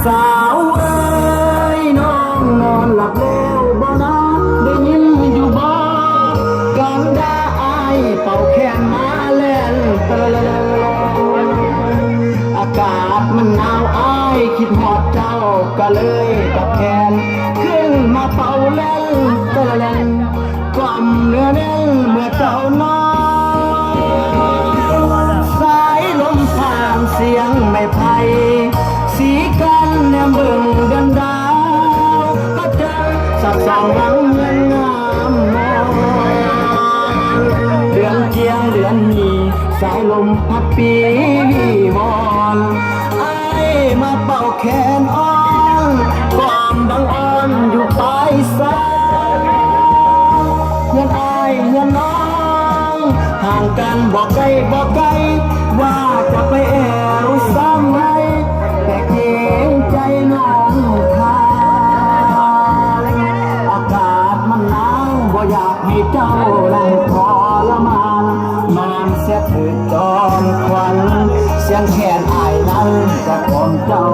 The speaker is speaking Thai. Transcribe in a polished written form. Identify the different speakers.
Speaker 1: สาวเอ้ยน้องนอนหลับแล้วบ่นะได้ยินอยู่บ่การด่าอายเป่าแขนมาเล่นอากาศมันหนาวอายคิดฮอดเจ้าก็เลยตัดแขนขึ้นมาเป่าเล่นกล่อมเนื้อแน่นเมื่อเจ้านอนสายลมผ่านเสียงไม่ไผ่สีกันแนมเบิ่งเดือนดาวก็เจอสับสองหลังเงินงามมองเดือนเจียงเดือนนี้สายลมพัดปีมอนไอ้มาเป่าแขนอ่อนความบังอ่อนอยู่ปลายสายเงินไอ้เงินน้องห่างกันบอกไกลว่าจะไปแอวซ้ำไหมแต่เกรงใจน้องทานอากาศมันหนาวบ่อยากให้เจ้านั่งทรมานนอนเสียเถิดจอมควันเสียงแขนอ้ายนั้นจะกล่อมเจ้า